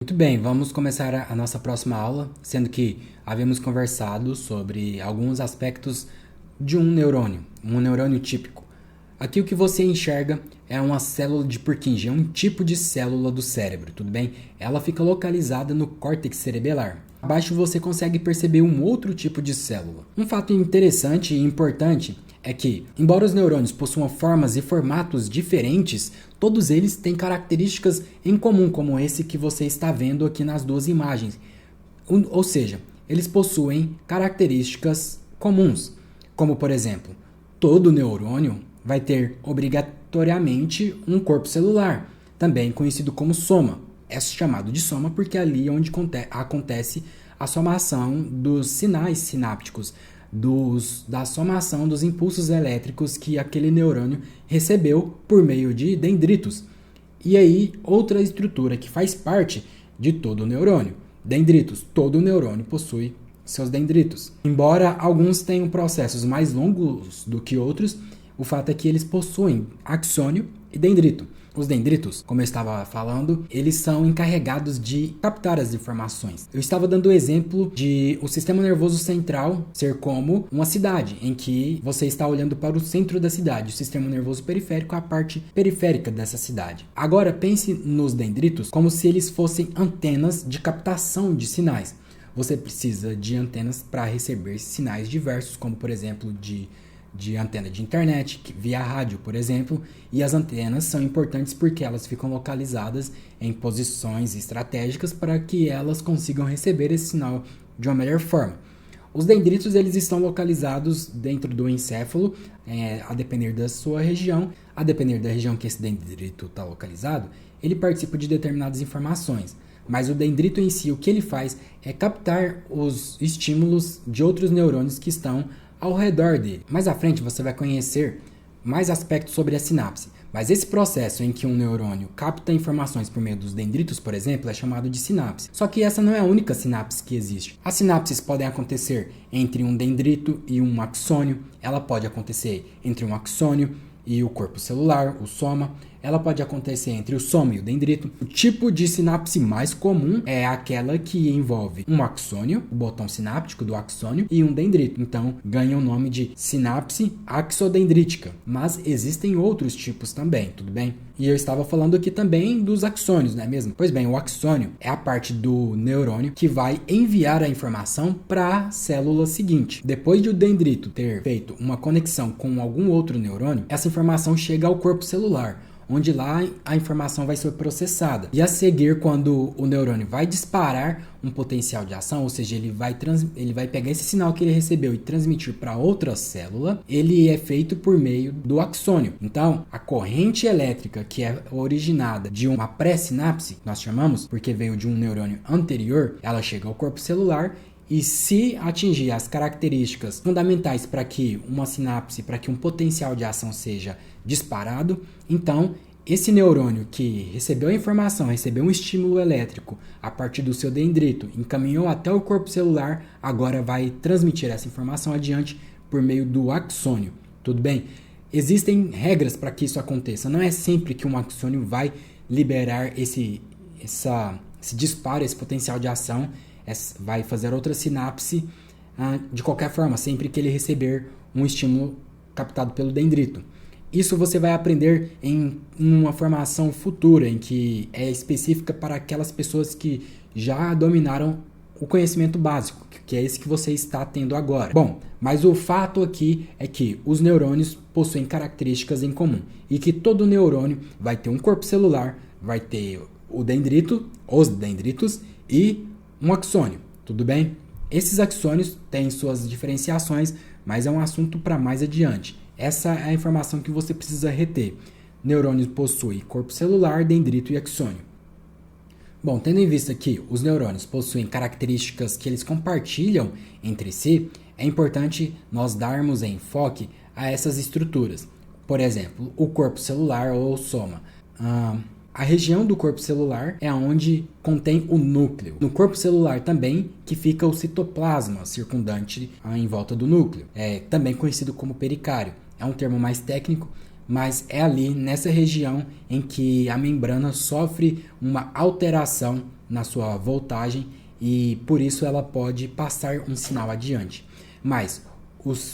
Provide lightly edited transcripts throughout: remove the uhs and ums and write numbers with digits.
Muito bem, vamos começar a nossa próxima aula, sendo que havíamos conversado sobre alguns aspectos de um neurônio típico. Aqui o que você enxerga é uma célula de Purkinje, é um tipo de célula do cérebro, tudo bem? Ela fica localizada no córtex cerebelar. Abaixo você consegue perceber um outro tipo de célula. Um fato interessante e importante é que, embora os neurônios possuam formas e formatos diferentes, todos eles têm características em comum, como esse que você está vendo aqui nas duas imagens. Ou seja, eles possuem características comuns, como por exemplo, todo neurônio vai ter obrigatoriamente um corpo celular, também conhecido como soma. É chamado de soma porque é ali onde acontece a somação dos sinais sinápticos, da somação dos impulsos elétricos que aquele neurônio recebeu por meio de dendritos. E aí, outra estrutura que faz parte de todo o neurônio, dendritos. Todo neurônio possui seus dendritos. Embora alguns tenham processos mais longos do que outros, o fato é que eles possuem axônio e dendrito. Os dendritos, como eu estava falando, eles são encarregados de captar as informações. Eu estava dando o exemplo de o sistema nervoso central ser como uma cidade, em que você está olhando para o centro da cidade. O sistema nervoso periférico é a parte periférica dessa cidade. Agora pense nos dendritos como se eles fossem antenas de captação de sinais. Você precisa de antenas para receber sinais diversos, como por exemplo de antena de internet, via rádio, por exemplo, e as antenas são importantes porque elas ficam localizadas em posições estratégicas para que elas consigam receber esse sinal de uma melhor forma. Os dendritos eles estão localizados dentro do encéfalo, a depender da sua região, a depender da região que esse dendrito está localizado, ele participa de determinadas informações. Mas o dendrito em si, o que ele faz é captar os estímulos de outros neurônios que estão ao redor dele. Mais à frente você vai conhecer mais aspectos sobre a sinapse, mas esse processo em que um neurônio capta informações por meio dos dendritos, por exemplo, é chamado de sinapse. Só que essa não é a única sinapse que existe. As sinapses podem acontecer entre um dendrito e um axônio, ela pode acontecer entre um axônio e o corpo celular, o soma. Ela pode acontecer entre o soma e o dendrito. O tipo de sinapse mais comum é aquela que envolve um axônio, o botão sináptico do axônio, e um dendrito. Então, ganha o nome de sinapse axodendrítica. Mas existem outros tipos também, tudo bem? E eu estava falando aqui também dos axônios, não é mesmo? Pois bem, o axônio é a parte do neurônio que vai enviar a informação para a célula seguinte. Depois de o dendrito ter feito uma conexão com algum outro neurônio, essa informação chega ao corpo celular, onde lá a informação vai ser processada. E a seguir, quando o neurônio vai disparar um potencial de ação, ou seja, ele vai pegar esse sinal que ele recebeu e transmitir para outra célula, ele é feito por meio do axônio. Então, a corrente elétrica que é originada de uma pré-sinapse, nós chamamos, porque veio de um neurônio anterior, ela chega ao corpo celular e se atingir as características fundamentais para que uma sinapse, para que um potencial de ação seja disparado, então esse neurônio que recebeu a informação, recebeu um estímulo elétrico a partir do seu dendrito, encaminhou até o corpo celular, agora vai transmitir essa informação adiante por meio do axônio. Tudo bem? Existem regras para que isso aconteça. Não é sempre que um axônio vai liberar esse disparo, esse potencial de ação, vai fazer outra sinapse de qualquer forma, sempre que ele receber um estímulo captado pelo dendrito. Isso você vai aprender em uma formação futura, em que é específica para aquelas pessoas que já dominaram o conhecimento básico, que é esse que você está tendo agora. Bom, mas o fato aqui é que os neurônios possuem características em comum e que todo neurônio vai ter um corpo celular, vai ter o dendrito, os dendritos e um axônio, tudo bem? Esses axônios têm suas diferenciações, mas é um assunto para mais adiante. Essa é a informação que você precisa reter. Neurônios possuem corpo celular, dendrito e axônio. Bom, tendo em vista que os neurônios possuem características que eles compartilham entre si, é importante nós darmos enfoque a essas estruturas. Por exemplo, o corpo celular ou soma. A região do corpo celular é onde contém o núcleo. No corpo celular também que fica o citoplasma circundante em volta do núcleo, também conhecido como pericário. É um termo mais técnico, mas é ali nessa região em que a membrana sofre uma alteração na sua voltagem e por isso ela pode passar um sinal adiante. Mas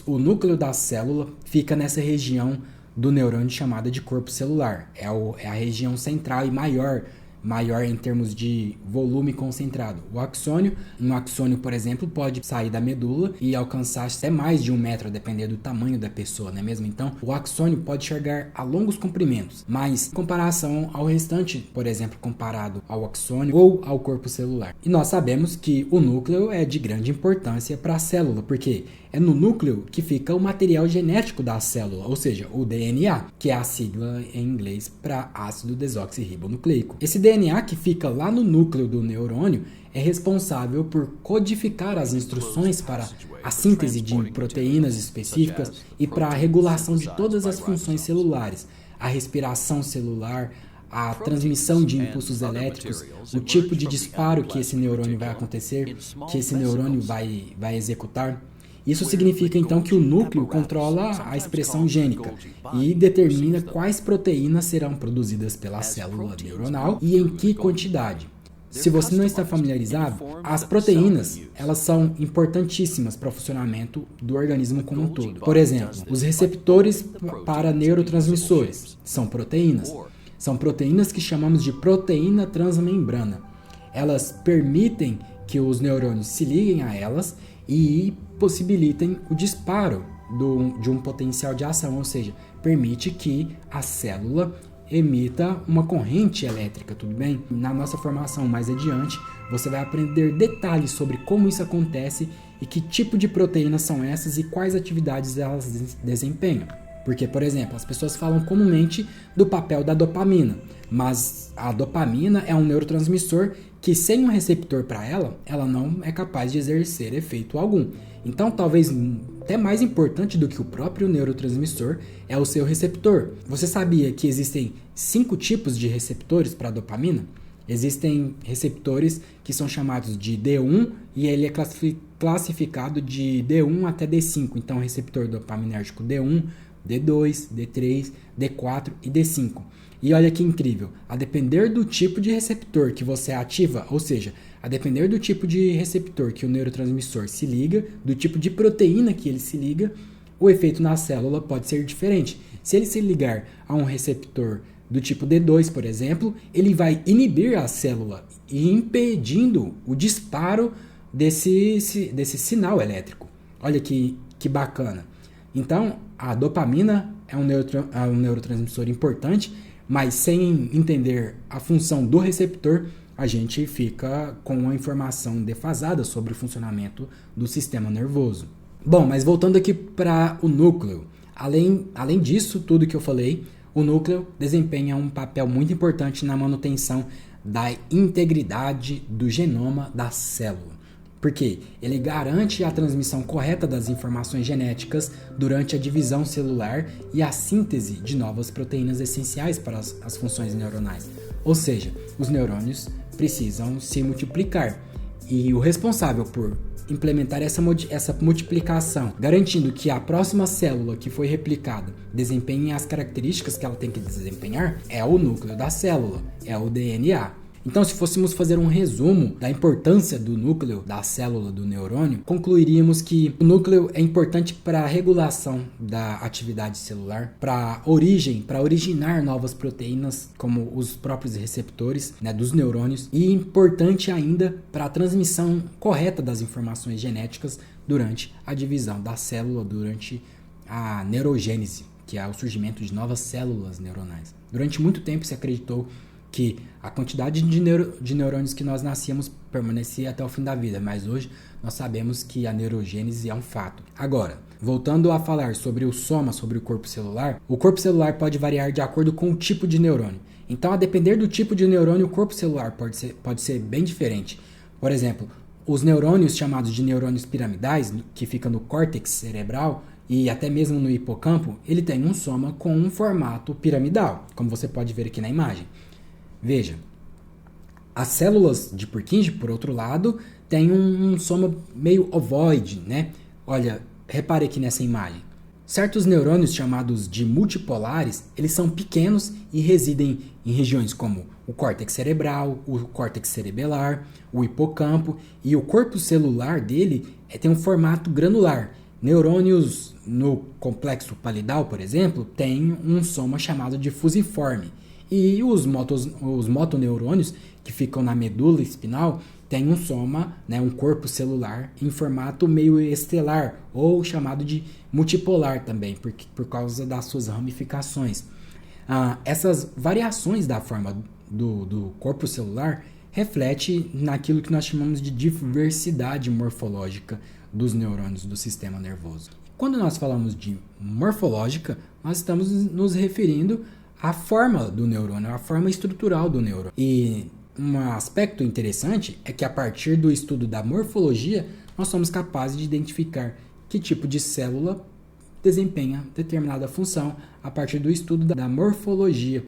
o núcleo da célula fica nessa região do neurônio chamada de corpo celular. É a região central e maior em termos de volume concentrado. Um axônio, por exemplo, pode sair da medula e alcançar até mais de 1 metro, a depender do tamanho da pessoa, não é mesmo? Então, o axônio pode chegar a longos comprimentos, mas em comparação ao restante, por exemplo, comparado ao axônio ou ao corpo celular. E nós sabemos que o núcleo é de grande importância para a célula, porque é no núcleo que fica o material genético da célula, ou seja, o DNA, que é a sigla em inglês para ácido desoxirribonucleico. Esse DNA que fica lá no núcleo do neurônio é responsável por codificar as instruções para a síntese de proteínas específicas e para a regulação de todas as funções celulares, a respiração celular, a transmissão de impulsos elétricos, o tipo de disparo que esse neurônio vai acontecer, que esse neurônio vai executar. Isso significa então que o núcleo controla a expressão gênica e determina quais proteínas serão produzidas pela célula neuronal e em que quantidade. Se você não está familiarizado, as proteínas, elas são importantíssimas para o funcionamento do organismo como um todo. Por exemplo, os receptores para neurotransmissores são proteínas. São proteínas que chamamos de proteína transmembrana. Elas permitem que os neurônios se liguem a elas e possibilitem o disparo de um potencial de ação, ou seja, permite que a célula emita uma corrente elétrica, tudo bem? Na nossa formação mais adiante, você vai aprender detalhes sobre como isso acontece e que tipo de proteínas são essas e quais atividades elas desempenham. Porque, por exemplo, as pessoas falam comumente do papel da dopamina, mas a dopamina é um neurotransmissor que sem um receptor para ela não é capaz de exercer efeito algum. Então, talvez até mais importante do que o próprio neurotransmissor é o seu receptor. Você sabia que existem 5 tipos de receptores para a dopamina? Existem receptores que são chamados de D1 e ele é classificado de D1 até D5. Então, receptor dopaminérgico D1, D2, D3, D4 e D5. E olha que incrível, a depender do tipo de receptor que você ativa, ou seja, a depender do tipo de receptor que o neurotransmissor se liga, do tipo de proteína que ele se liga, o efeito na célula pode ser diferente. Se ele se ligar a um receptor do tipo D2, por exemplo, ele vai inibir a célula e impedindo o disparo desse sinal elétrico. Olha que bacana. Então, a dopamina é um neurotransmissor importante, mas sem entender a função do receptor, a gente fica com uma informação defasada sobre o funcionamento do sistema nervoso. Bom, mas voltando aqui para o núcleo. Além disso, tudo que eu falei, o núcleo desempenha um papel muito importante na manutenção da integridade do genoma da célula. Porque ele garante a transmissão correta das informações genéticas durante a divisão celular e a síntese de novas proteínas essenciais para as funções neuronais. Ou seja, os neurônios precisam se multiplicar. E o responsável por implementar essa multiplicação, garantindo que a próxima célula que foi replicada desempenhe as características que ela tem que desempenhar, é o núcleo da célula, é o DNA. Então, se fôssemos fazer um resumo da importância do núcleo da célula do neurônio, concluiríamos que o núcleo é importante para a regulação da atividade celular, para originar novas proteínas, como os próprios receptores, né, dos neurônios, e importante ainda para a transmissão correta das informações genéticas durante a divisão da célula, durante a neurogênese, que é o surgimento de novas células neuronais. Durante muito tempo se acreditou que a quantidade de neurônios que nós nascíamos permanecia até o fim da vida, mas hoje nós sabemos que a neurogênese é um fato. Agora, voltando a falar sobre o soma, sobre o corpo celular pode variar de acordo com o tipo de neurônio. Então, a depender do tipo de neurônio, o corpo celular pode ser bem diferente. Por exemplo, os neurônios chamados de neurônios piramidais, que ficam no córtex cerebral e até mesmo no hipocampo, ele tem um soma com um formato piramidal, como você pode ver aqui na imagem. Veja, as células de Purkinje, por outro lado, têm um soma meio ovoide, né? Olha, repare aqui nessa imagem. Certos neurônios chamados de multipolares, eles são pequenos e residem em regiões como o córtex cerebral, o córtex cerebelar, o hipocampo, e o corpo celular dele tem um formato granular. Neurônios no complexo palidal, por exemplo, têm um soma chamado de fusiforme. E os motoneurônios, que ficam na medula espinal, têm um soma, né, um corpo celular em formato meio estelar, ou chamado de multipolar também, por causa das suas ramificações. Essas variações da forma do corpo celular reflete naquilo que nós chamamos de diversidade morfológica dos neurônios do sistema nervoso. Quando nós falamos de morfológica, nós estamos nos referindo à forma do neurônio, à forma estrutural do neurônio. E um aspecto interessante é que a partir do estudo da morfologia, nós somos capazes de identificar que tipo de célula desempenha determinada função a partir do estudo da morfologia.